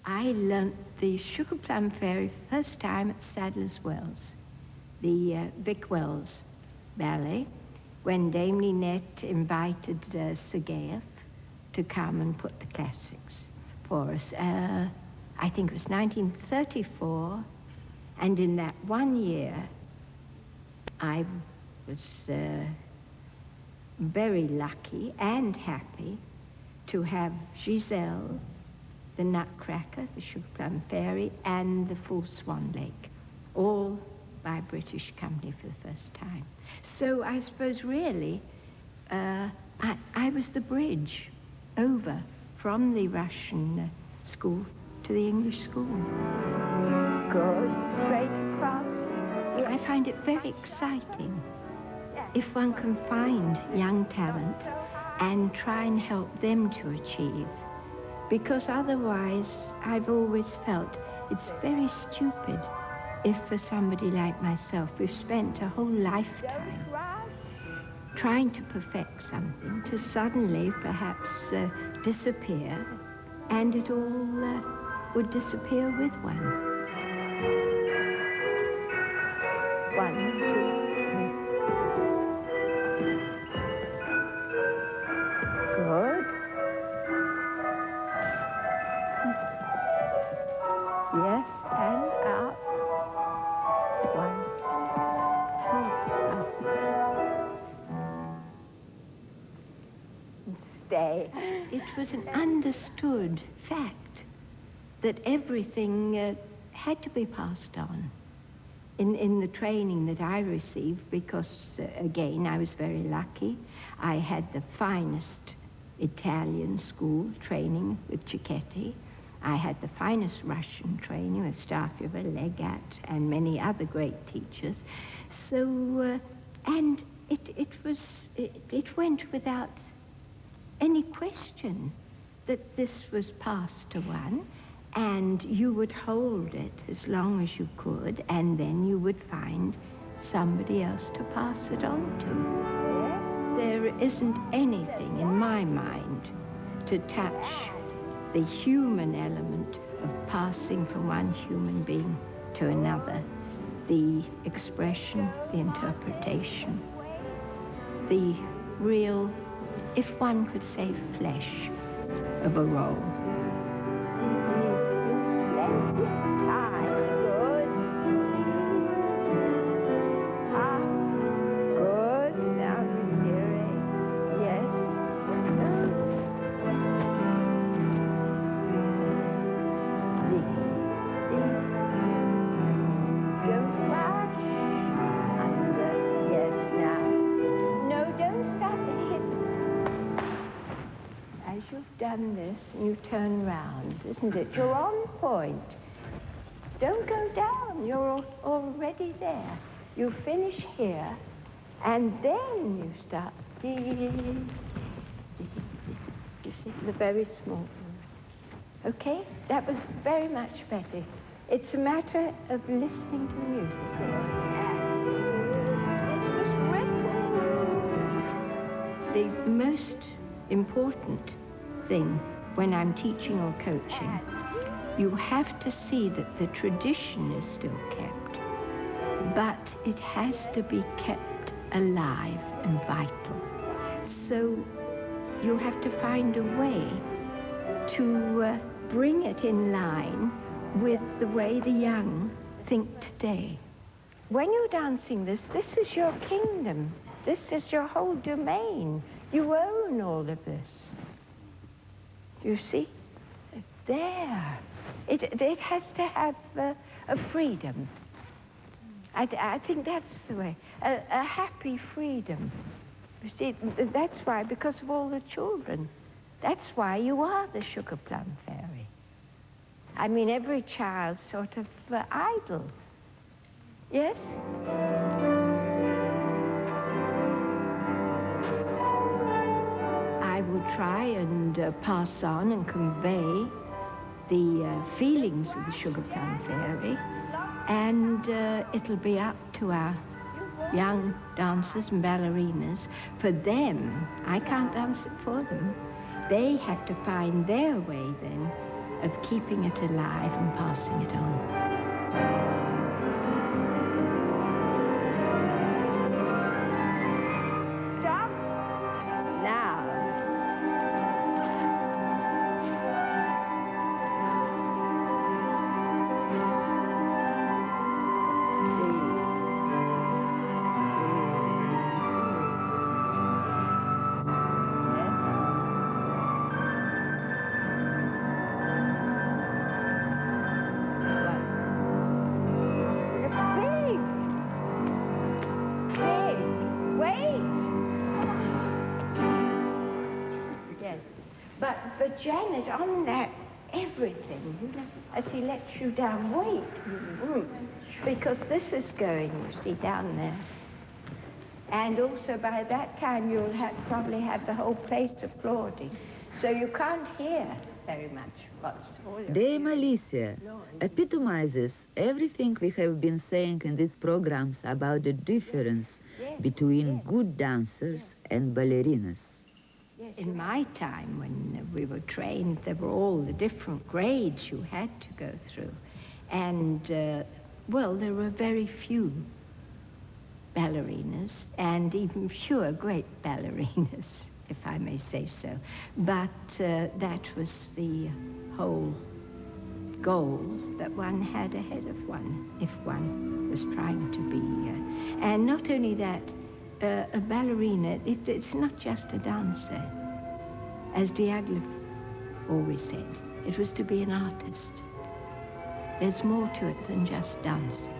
I learnt the Sugar Plum Fairy first time at Sadler's Wells, the Vic Wells ballet, when Dame Linette invited Sergeyev to come and put the classics for us. I think it was 1934, and in that one year, I was very lucky and happy to have Giselle, the Nutcracker, the Sugar Plum Fairy, and the Full Swan Lake, all by a British company for the first time. So I suppose really, I was the bridge over from the Russian school to the English school. Good, straight across. I find it very exciting if one can find young talent and try and help them to achieve. Because otherwise, I've always felt it's very stupid if for somebody like myself, we've spent a whole lifetime trying to perfect something to suddenly perhaps disappear, and it all would disappear with one. 1, 2, 3. Good. Yes, and up. 1, 2, up. Stay. It was an understood fact that everything had to be passed on in the training that I received, because, again, I was very lucky. I had the finest Italian school training with Cicchetti. I had the finest Russian training with Starkova, Legat, and many other great teachers. So, and it went without any question that this was passed to one, and you would hold it as long as you could, and then you would find somebody else to pass it on to. Yes. There isn't anything in my mind to touch the human element of passing from one human being to another. The expression, the interpretation, the real, if one could say, flesh of a role. Done this and you turn round, isn't it? You're on point. Don't go down, you're already there. You finish here and then you start. You see, the very small. Okay, that was very much better. It's a matter of listening to the music. The most important thing when I'm teaching or coaching, you have to see that the tradition is still kept, but it has to be kept alive and vital. So you have to find a way to bring it in line with the way the young think today. When you're dancing this is your kingdom. This is your whole domain. You own all of this. You see? There. It has to have a freedom. I think that's the way. A happy freedom. You see, that's why, because of all the children. That's why you are the Sugar Plum Fairy. I mean, every child's sort of idol. Yes? I will try and pass on and convey the feelings of the Sugar Plum Fairy, and it'll be up to our young dancers and ballerinas. For them, I can't dance it for them. They have to find their way then of keeping it alive and passing it on. Stop. Now. But Janet, on that everything, as he lets you down, wait, because this is going, you see, down there. And also by that time you'll probably have the whole place applauding. So you can't hear very much what's all of Dame Alicia epitomizes everything we have been saying in these programs about the difference between good dancers and ballerinas. In my time, when we were trained, there were all the different grades you had to go through. And, well, there were very few ballerinas, and even fewer great ballerinas, if I may say so. But that was the whole goal that one had ahead of one, if one was trying to be. And not only that, a ballerina, it's not just a dancer. As Diaghilev always said, it was to be an artist. There's more to it than just dancing.